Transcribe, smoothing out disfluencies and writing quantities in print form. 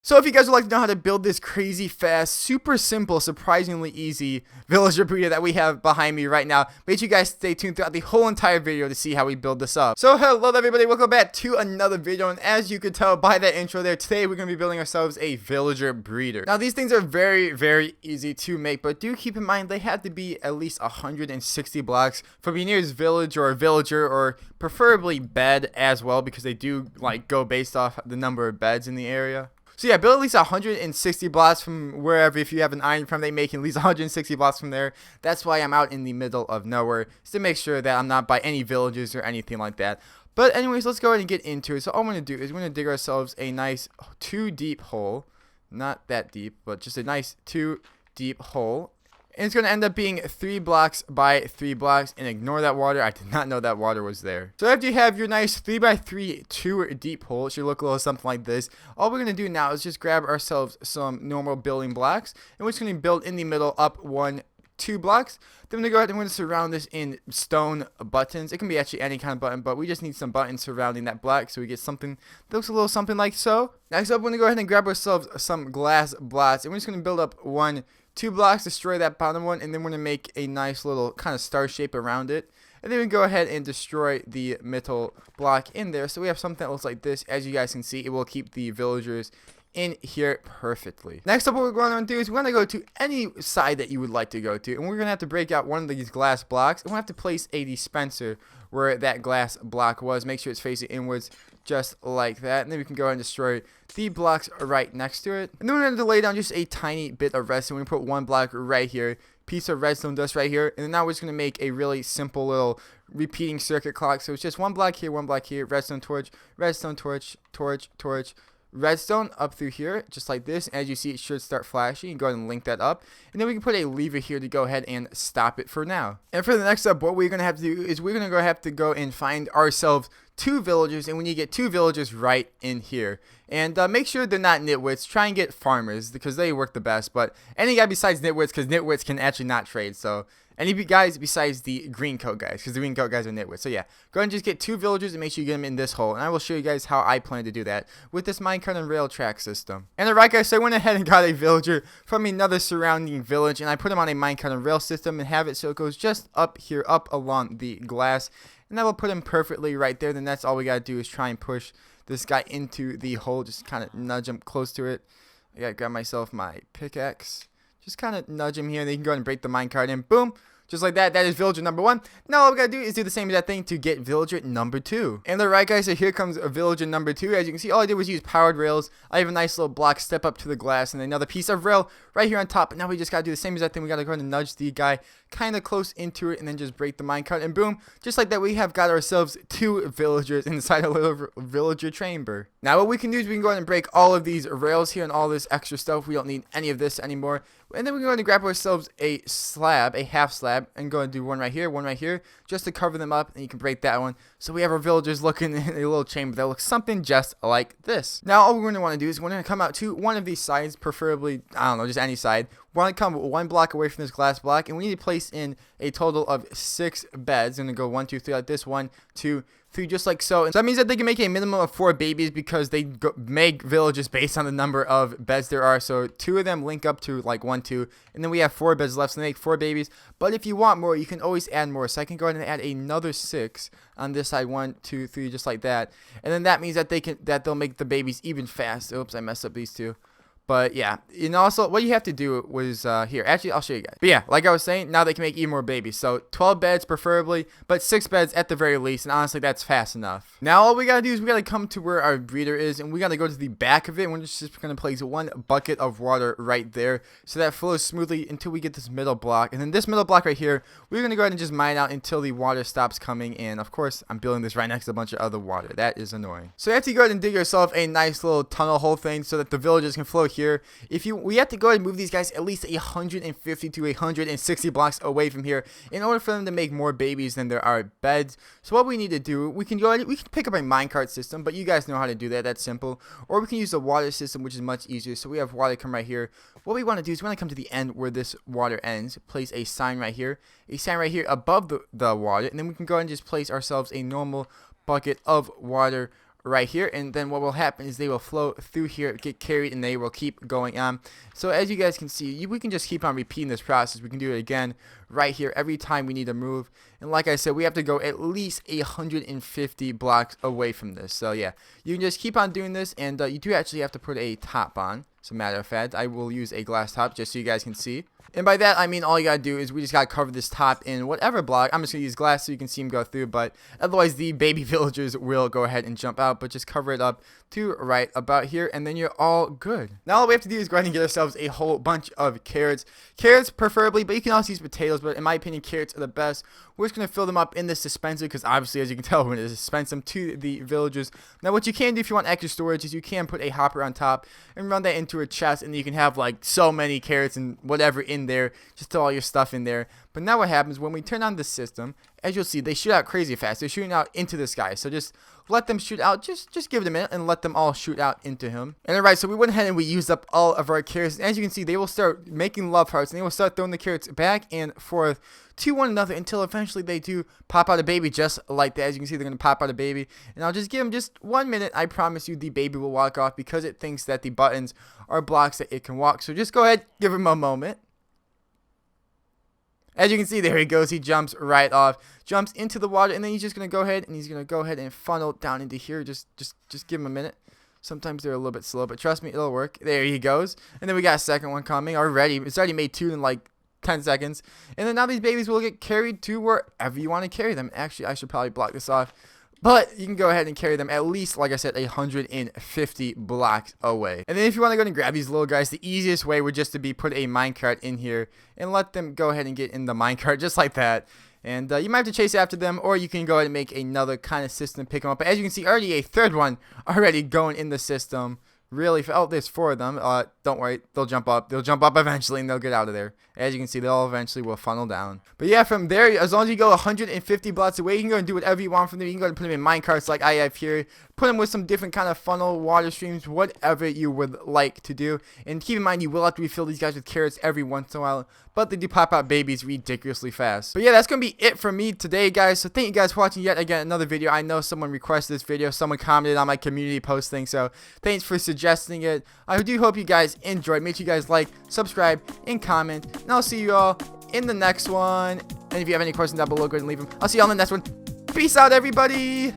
So if you guys would like to know how to build this crazy fast, super simple, surprisingly easy villager breeder that we have behind me right now, make sure you guys stay tuned throughout the whole entire video to see how we build this up. So hello everybody, welcome back to another video, and as you could tell by that intro there, today we're going to be building ourselves a villager breeder. Now these things are very easy to make, but do keep in mind they have to be at least 160 blocks from your nearest village or villager, or preferably bed as well, because they do like go based off the number of beds in the area. So yeah, build at least 160 blocks from wherever. If you have an iron farm, they make at least 160 blocks from there. That's why I'm out in the middle of nowhere, just to make sure that I'm not by any villages or anything like that. But anyways, let's go ahead and get into it. So all I'm going to do is we're going to dig ourselves a nice 2 deep hole. Not that deep, but just a nice 2 deep hole. And it's going to end up being 3 blocks by 3 blocks. And ignore that water. I did not know that water was there. So after you have your nice 3 by 3 2 deep hole, it should look a little something like this. All we're going to do now is just grab ourselves some normal building blocks. And we're just going to build in the middle up 1, 2 blocks. Then we're going to go ahead and we're going to surround this in stone buttons. It can be actually any kind of button, but we just need some buttons surrounding that block so we get something that looks a little something like so. Next up, we're going to go ahead and grab ourselves some glass blocks. And we're just going to build up 1, 2 blocks, destroy that bottom one, and then we're going to make a nice little kind of star shape around it. And then we go ahead and destroy the middle block in there. So we have something that looks like this. As you guys can see, it will keep the villagers in here perfectly. Next up, what we're going to do is we're going to go to any side that you would like to go to. And we're going to have to break out one of these glass blocks. And we'll have to place a dispenser where that glass block was. Make sure it's facing inwards, just like that. And then we can go ahead and destroy the blocks right next to it. And then we're going to lay down just a tiny bit of redstone. We're going to put 1 block right here, piece of redstone dust right here. And then now we're just going to make a really simple little repeating circuit clock. So it's just 1 block here, 1 block here, redstone torch, redstone up through here, just like this. As you see, it should start flashing. You go ahead and link that up, and then we can put a lever here to go ahead and stop it for now. And for the next step, what we're going to have to do is we're going to have to go and find ourselves 2 villagers, and we need to get 2 villagers right in here. And make sure they're not nitwits. Try and get farmers, because they work the best. But any guy besides nitwits, because nitwits can actually not trade. So any guys besides the green coat guys, because the green coat guys are nitwits. So yeah, go ahead and just get 2 villagers and make sure you get them in this hole. And I will show you guys how I plan to do that with this minecart and rail track system. And alright guys, so I went ahead and got a villager from another surrounding village, and I put him on a minecart and rail system and have it so it goes just up here, up along the glass. And that will put him perfectly right there. Then that's all we gotta do is try and push this guy into the hole. Just kind of nudge him close to it. I gotta grab myself my pickaxe. Just kind of nudge him here, and then you can go ahead and break the minecart in. Boom! Just like that. That is villager number 1. Now all we gotta do is do the same exact thing to get villager number 2. And alright guys, so here comes a villager number 2. As you can see, all I did was use powered rails. I have a nice little block step up to the glass, and another piece of rail right here on top. And now we just gotta do the same exact thing. We gotta go ahead and nudge the guy kind of close into it, and then just break the minecart, and boom, just like that, we have got ourselves 2 villagers inside a little villager chamber. Now what we can do is we can go ahead and break all of these rails here and all this extra stuff. We don't need any of this anymore. And then we're going to grab ourselves a slab, a half slab, and go and do one right here, just to cover them up, and you can break that one. So we have our villagers looking in a little chamber that looks something just like this. Now all we're going to want to do is we're going to come out to one of these sides, preferably, I don't know, just any side. We want to come 1 block away from this glass block, and we need to place in a total of 6 beds. I'm going to go 1, 2, 3 like this, 1, 2, 3, just like so. And so that means that they can make a minimum of 4 babies, because they make villages based on the number of beds there are. So 2 of them link up to like 1, 2, and then we have 4 beds left, so they make 4 babies. But if you want more, you can always add more. So I can go ahead and add another 6 on this side, 1, 2, 3, just like that. And then that means that they'll make the babies even faster. Oops, I messed up these 2. But yeah, and also what you have to do was here. Actually, I'll show you guys. But yeah, like I was saying, now they can make even more babies. So 12 beds preferably, but 6 beds at the very least. And honestly, that's fast enough. Now all we gotta do is we gotta come to where our breeder is, and we gotta go to the back of it. And we're just gonna place 1 bucket of water right there, so that flows smoothly until we get this middle block. And then this middle block right here, we're gonna go ahead and just mine out until the water stops coming in. Of course, I'm building this right next to a bunch of other water. That is annoying. So you have to go ahead and dig yourself a nice little tunnel hole thing so that the villagers can flow here. We have to go ahead and move these guys at least 150 to 160 blocks away from here in order for them to make more babies than there are beds. So what we need to do, we can pick up a minecart system, but you guys know how to do that. That's simple. Or we can use the water system, which is much easier. So we have water come right here. What we want to do is we want to come to the end where this water ends, place a sign right here above the water, and then we can go ahead and just place ourselves a normal bucket of water right here, and then what will happen is they will flow through here, get carried, and they will keep going on. So as you guys can see, we can just keep on repeating this process. We can do it again right here every time we need to move, and like I said, we have to go at least 150 blocks away from this. So yeah, you can just keep on doing this, and you do actually have to put a top on. As a matter of fact, I will use a glass top just so you guys can see. And by that, I mean all you gotta do is we just gotta cover this top in whatever block. I'm just gonna use glass so you can see them go through, but otherwise the baby villagers will go ahead and jump out. But just cover it up to right about here, and then you're all good. Now all we have to do is go ahead and get ourselves a whole bunch of carrots. Carrots preferably, but you can also use potatoes, but in my opinion, carrots are the best. We're just gonna fill them up in this dispenser, because obviously, as you can tell, we're gonna dispense them to the villagers. Now what you can do if you want extra storage is you can put a hopper on top and run that into a chest, and you can have like so many carrots and whatever in there. Just throw all your stuff in there. But now what happens when we turn on the system, as you'll see, they shoot out crazy fast. They're shooting out into the sky. So just let them shoot out. Just give it a minute and let them all shoot out into him. And alright, so we went ahead and we used up all of our carrots. And as you can see, they will start making love hearts, and they will start throwing the carrots back and forth to one another until eventually they do pop out a baby, just like that. As you can see, they're going to pop out a baby. And I'll just give them just 1 minute. I promise you the baby will walk off because it thinks that the buttons are blocks that it can walk. So just go ahead, give him a moment. As you can see, there he goes. He jumps right off, jumps into the water, and then he's just gonna go ahead and funnel down into here. Just give him a minute. Sometimes they're a little bit slow, but trust me, it'll work. There he goes. And then we got a second one coming already. It's already made 2 in like 10 seconds. And then now these babies will get carried to wherever you want to carry them. Actually, I should probably block this off. But you can go ahead and carry them at least, like I said, 150 blocks away. And then if you want to go and grab these little guys, the easiest way would just to be put a minecart in here and let them go ahead and get in the minecart just like that. And you might have to chase after them, or you can go ahead and make another kind of system, pick them up. But as you can see, already a third one already going in the system. Really, oh, there's 4 of them. Don't worry, they'll jump up. They'll jump up eventually, and they'll get out of there. As you can see, they all eventually will funnel down. But yeah, from there, as long as you go 150 blocks away, you can go and do whatever you want from them. You can go and put them in minecarts like I have here. Put them with some different kind of funnel, water streams, whatever you would like to do. And keep in mind, you will have to refill these guys with carrots every once in a while. But they do pop out babies ridiculously fast. But yeah, that's going to be it for me today, guys. So thank you guys for watching yet again another video. I know someone requested this video. Someone commented on my community post thing. So thanks for suggesting it. I do hope you guys enjoyed. Make sure you guys like, subscribe, and comment. And I'll see you all in the next one. And if you have any questions down below, go ahead and leave them. I'll see you all in the next one. Peace out, everybody.